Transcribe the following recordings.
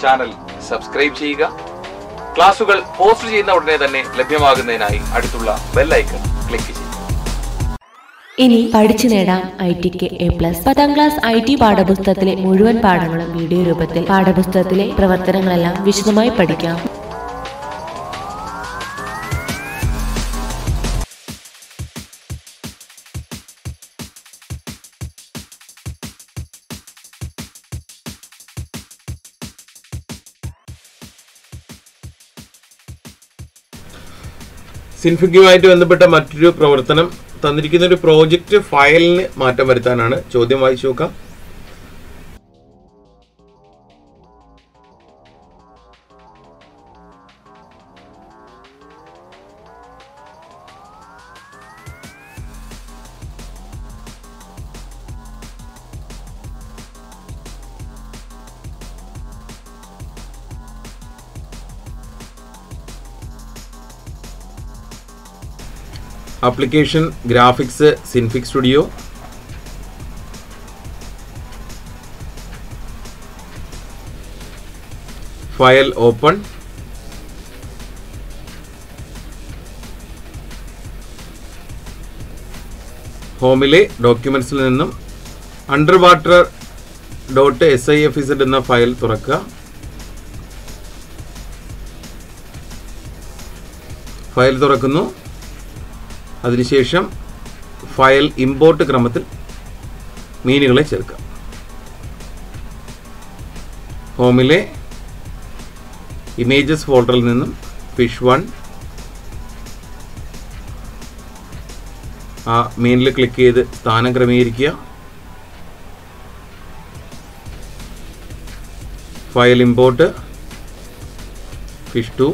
Channel subscribe ചെയ്യുക. ക്ലാസുകൾ post ചെയ്യുന്ന ഉടനെ തന്നെ ലഭ്യമാകുന്നതിനായി അടുത്തുള്ള ബെൽ ഐക്കൺ ക്ലിക്ക് ചെയ്യുക. ഇനി പഠിച്ചു നേടാം ITക്ക് A+. 10ാം ക്ലാസ് IT പാഠപുസ്തകത്തിലെ മുഴുവൻ പാഠങ്ങളും വീഡിയോ രൂപത്തിൽ പാഠപുസ്തകത്തിലെ പ്രവർത്തനങ്ങളെല്ലാം വിശദമായി പഠിക്കാം. സിൻഫിഗുമായിട്ട് ബന്ധപ്പെട്ട മറ്റൊരു പ്രവർത്തനം തന്നിരിക്കുന്ന ഒരു പ്രോജക്റ്റ് ഫയലിന് മാറ്റം വരുത്താനാണ്. ചോദ്യം വായിച്ചു നോക്കാം. Application graphics Synfig Studio. File open. ഹോമിലെ ഡോക്യുമെന്റ്സിൽ നിന്നും underwater.sifz എന്ന ഫയൽ തുറക്കുക. ഫയൽ തുറക്കുന്നു. അതിനുശേഷം ഫയൽ ഇമ്പോർട്ട് ക്രമത്തിൽ മീനുകളെ ചേർക്കാം. ഹോമിലെ ഇമേജസ് ഫോൾഡറിൽ നിന്നും ഫിഷ് 1 ആ മീനിൽ ക്ലിക്ക് ചെയ്ത് സ്ഥാനം ക്രമീകരിക്കുക. File import fish 2.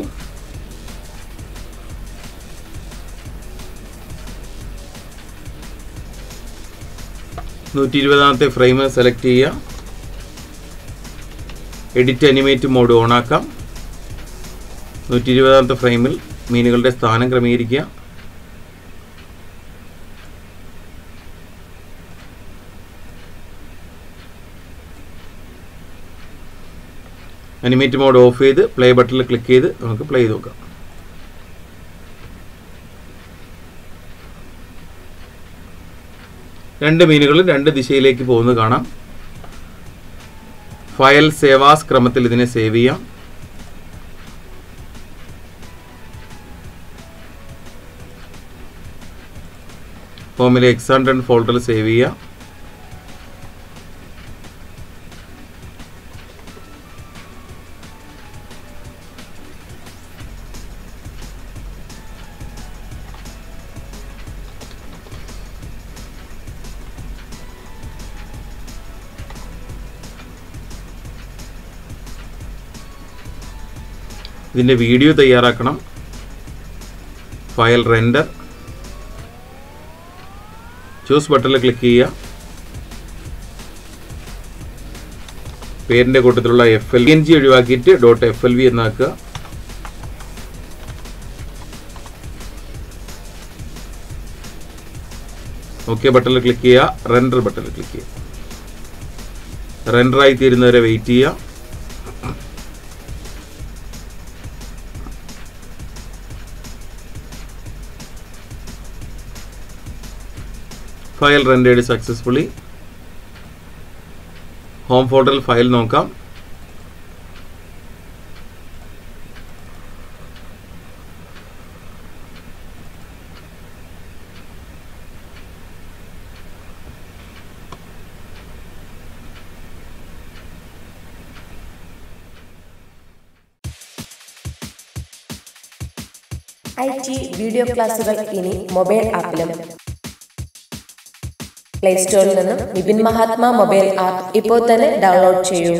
ാമത്തെ ഫ്രെയിം സെലക്ട് ചെയ്യുക. എഡിറ്റ് അനിമേറ്റ് മോഡ് ഓൺ ആക്കാം. 120ാമത്തെ ഫ്രെയിമിൽ മീനുകളുടെ സ്ഥാനം ക്രമീകരിക്കുക. അനിമേറ്റ് മോഡ് ഓഫ് ചെയ്ത് പ്ലേ ബട്ടണിൽ ക്ലിക്ക് ചെയ്ത് നമുക്ക് പ്ലേ ചെയ്ത് നോക്കാം. രണ്ട് മീനുകളും രണ്ട് ദിശയിലേക്ക് പോകുന്നത് കാണാം. ഫയൽ സേവാസ് ക്രമത്തിൽ ഇതിനെ സേവ് ചെയ്യാം. ഹോമിലെ X100 ഫോൾഡറിൽ സേവ് ചെയ്യാം. ഇതിൻ്റെ വീഡിയോ തയ്യാറാക്കണം. File render. ചൂസ് ബട്ടണിൽ ക്ലിക്ക് ചെയ്യുക. പേരിൻ്റെ കൂട്ടത്തിലുള്ള PNG ഒഴിവാക്കിയിട്ട് .flv എന്നാക്കുക. ഓക്കെ ബട്ടണിൽ ക്ലിക്ക് ചെയ്യുക. റെൻഡർ ബട്ടണിൽ ക്ലിക്ക് ചെയ്യുക. റെൻഡറായി തീരുന്നവരെ വെയിറ്റ് ചെയ്യുക. File rendered successfully. ഹോം ഫോൾഡറിൽ ഫയൽ നോക്കാം. IT വീഡിയോ ക്ലാസുകൾ ഇനി മൊബൈൽ ആപ്പിലും. പ്ലേ സ്റ്റോറിൽ നിന്നും വിപിൻ മഹാത്മാ മൊബൈൽ ആപ്പ് ഇപ്പോൾ തന്നെ ഡൗൺലോഡ് ചെയ്യൂ.